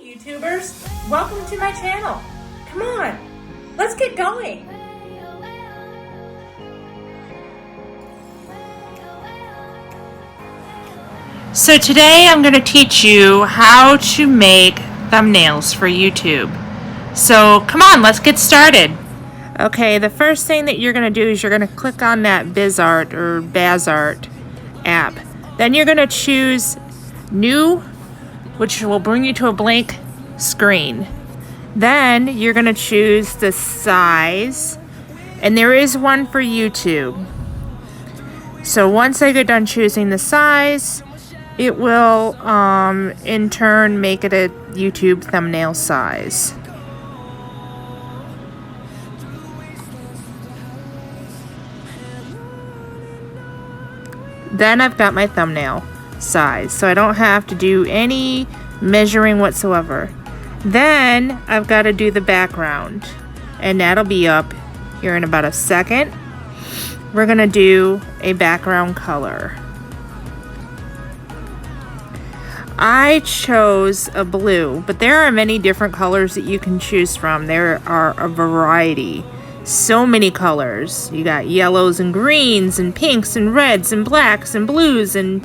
YouTubers, welcome to my channel. Come on, let's get going. So today I'm going to teach you how to make thumbnails for YouTube. So come on, let's get started. Okay, the first thing that you're going to do is you're going to click on that BizArt or BazArt app. Then you're going to choose New, which will bring you to a blank screen. Then you're going to choose the size, and there is one for YouTube. So once I get done choosing the size, it will in turn make it a YouTube thumbnail size. Then I've got my thumbnail size, so I don't have to do any measuring whatsoever. Then I've got to do the background, and that'll be up here in about a second. We're gonna do a background color. I chose a blue, but there are many different colors that you can choose from. There are a variety. So many colors. You got yellows and greens and pinks and reds and blacks and blues and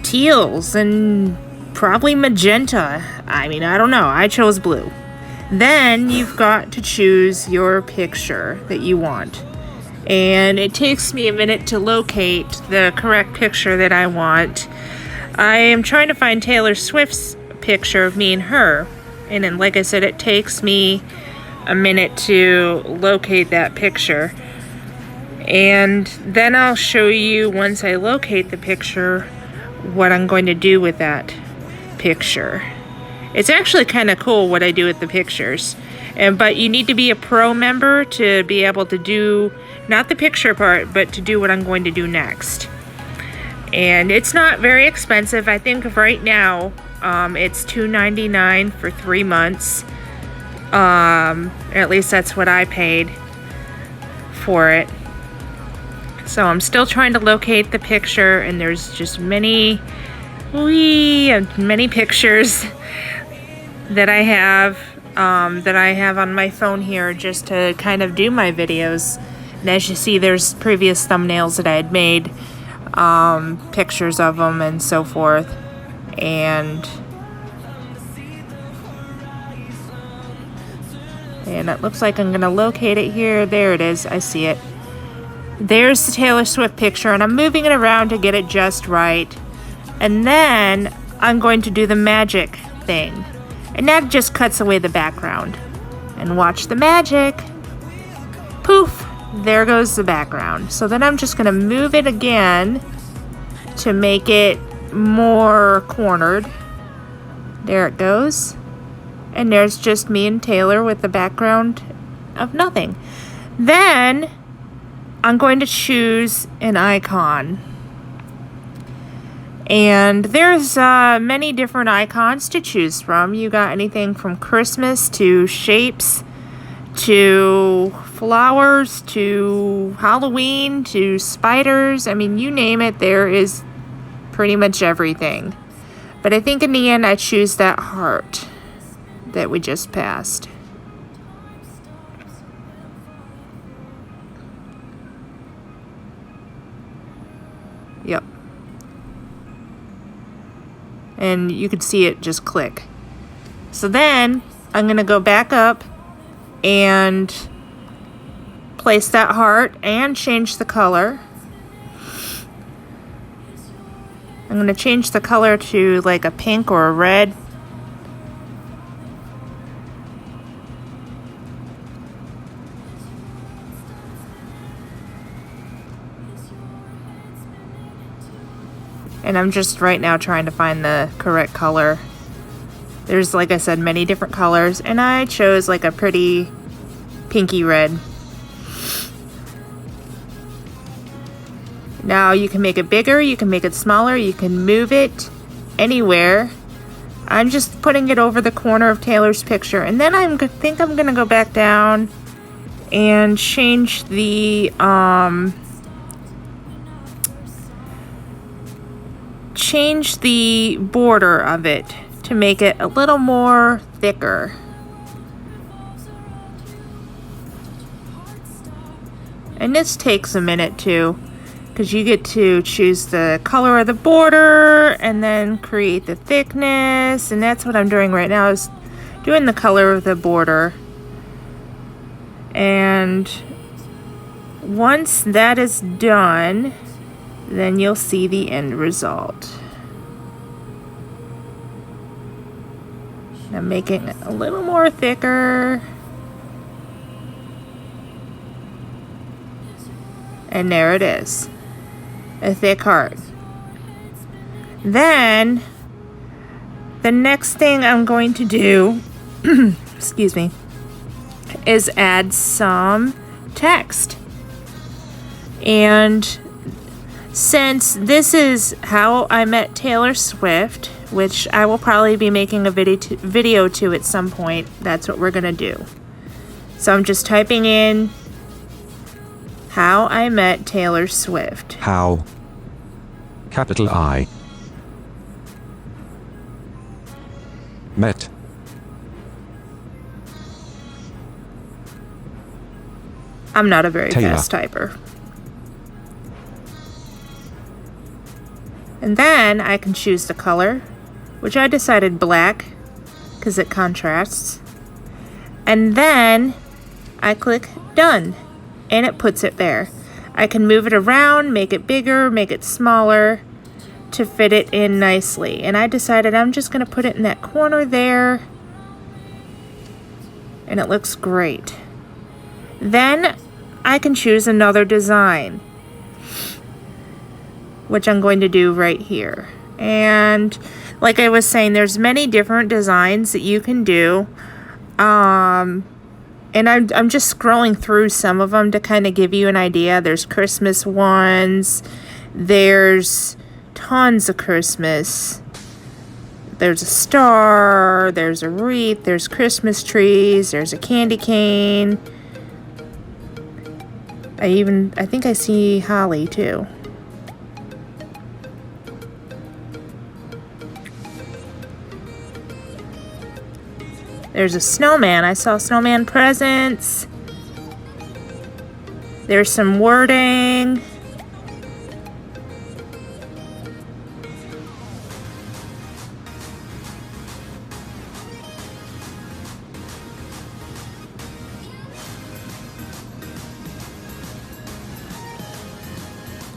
teals and probably magenta. I mean, I don't know. I chose blue. Then you've got to choose your picture that you want. And it takes me a minute to locate the correct picture that I want. I am trying to find Taylor Swift's picture of me and her. And then, like I said, it takes me a minute to locate that picture. And then I'll show you, once I locate the picture, what I'm going to do with that picture. It's actually kind of cool what I do with the pictures. But you need to be a pro member to be able to do, not the picture part, but to do what I'm going to do next. And it's not very expensive. I think right now it's $2.99 for 3 months. At least that's what I paid for it. So I'm still trying to locate the picture, and there's just many pictures that I have on my phone here just to kind of do my videos. And as you see, there's previous thumbnails that I had made, pictures of them and so forth. And it looks like I'm going to locate it here. There it is. I see it. There's the Taylor Swift picture, and I'm moving it around to get it just right. And then I'm going to do the magic thing. And that just cuts away the background. And watch the magic. Poof. There goes the background. So then I'm just going to move it again to make it more cornered. There it goes. And there's just me and Taylor with the background of nothing. Then I'm going to choose an icon. And there's many different icons to choose from. You got anything from Christmas to shapes to flowers to Halloween to spiders. I mean, you name it, there is pretty much everything. But I think in the end I choose that heart that we just passed. Yep. And you can see it just click. So then I'm going to go back up and place that heart and change the color. I'm going to change the color to like a pink or a red. And I'm just right now trying to find the correct color. There's, like I said, many different colors, and I chose like a pretty pinky red. Now you can make it bigger, you can make it smaller, you can move it anywhere. I'm just putting it over the corner of Taylor's picture, and then I think I'm gonna go back down and change the border of it to make it a little more thicker. And this takes a minute too, because you get to choose the color of the border and then create the thickness, and that's what I'm doing right now, is doing the color of the border. And once that is done, then you'll see the end result. I'm making it a little more thicker. And there it is, a thick heart. Then, the next thing I'm going to do, excuse me, is add some text. And since this is how I met Taylor Swift, which I will probably be making a video to at some point, that's what we're gonna do. So I'm just typing in how I met Taylor Swift. How. Capital I. Met. I'm not a very Taylor. fast typer. And then I can choose the color, which I decided black because it contrasts. And then I click done, and it puts it there. I can move it around, make it bigger, make it smaller to fit it in nicely. And I decided I'm just going to put it in that corner there, and it looks great. Then I can choose another design, which I'm going to do right here. And like I was saying, there's many different designs that you can do. And I'm just scrolling through some of them to kind of give you an idea. There's Christmas ones. There's tons of Christmas. There's a star. There's a wreath. There's Christmas trees. There's a candy cane. I think I see holly too. There's a snowman. I saw snowman presents. There's some wording.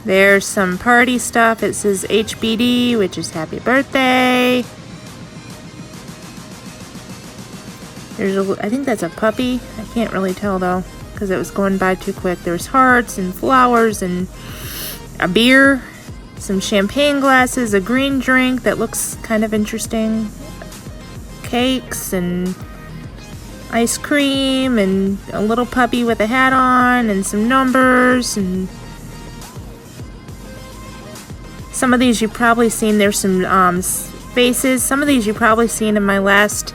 There's some party stuff. It says HBD, which is happy birthday. I think that's a puppy. I can't really tell though, because it was going by too quick. There's hearts and flowers and a beer, some champagne glasses, a green drink that looks kind of interesting, cakes and ice cream, and a little puppy with a hat on, and some numbers. And some of these you've probably seen. There's some faces. Some of these you've probably seen in my last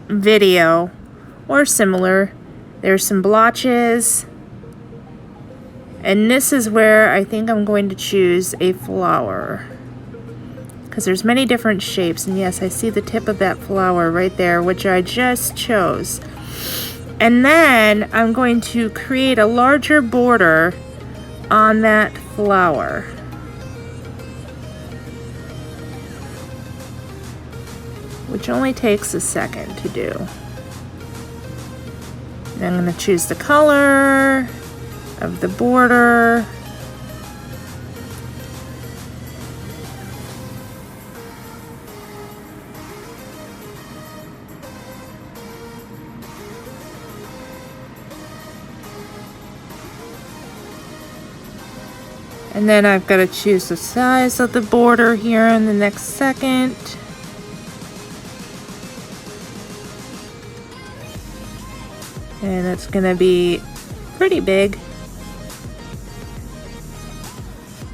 video or similar. There's some blotches, and this is where I think I'm going to choose a flower, because there's many different shapes. And yes, I see the tip of that flower right there, which I just chose. And then I'm going to create a larger border on that flower. Which only takes a second to do. And I'm going to choose the color of the border. And then I've got to choose the size of the border here in the next second. And it's going to be pretty big.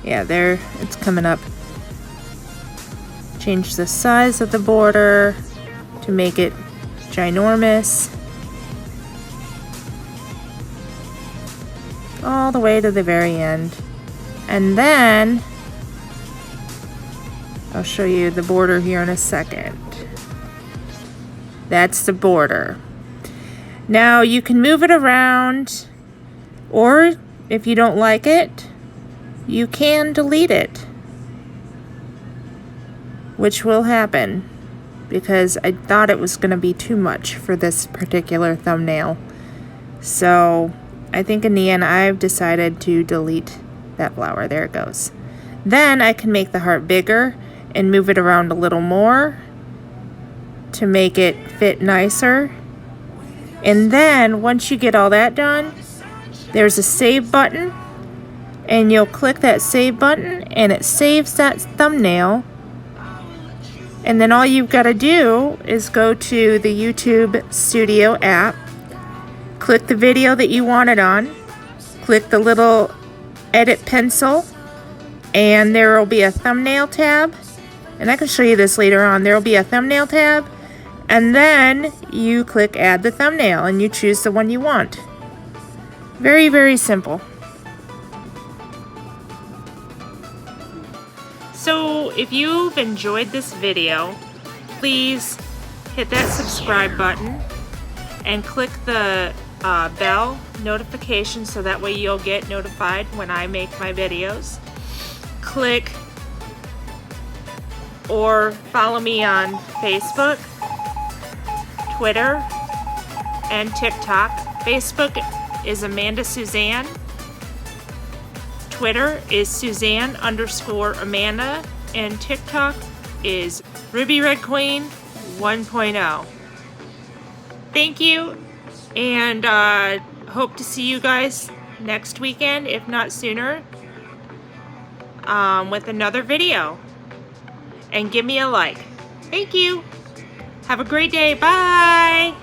Yeah, there, it's coming up. Change the size of the border to make it ginormous. All the way to the very end. And then I'll show you the border here in a second. That's the border. Now you can move it around, or if you don't like it, you can delete it, which will happen because I thought it was going to be too much for this particular thumbnail. So I think in the end I've decided to delete that flower. There it goes. Then I can make the heart bigger and move it around a little more to make it fit nicer. And then once you get all that done, there's a save button, and you'll click that save button and it saves that thumbnail. And then all you've got to do is go to the YouTube Studio app, click the video that you want it on, click the little edit pencil, and there will be a thumbnail tab. And I can show you this later on. There will be a thumbnail tab, and then you click add the thumbnail and you choose the one you want. Very, very simple. So if you've enjoyed this video, please hit that subscribe button and click the bell notification so that way you'll get notified when I make my videos. Click or follow me on Facebook, Twitter, and TikTok. Facebook is Amanda Susanne. Twitter is Susanne_Amanda, and TikTok is Ruby Red Queen 1.0. Thank you, and hope to see you guys next weekend, if not sooner, with another video. And give me a like. Thank you. Have a great day. Bye.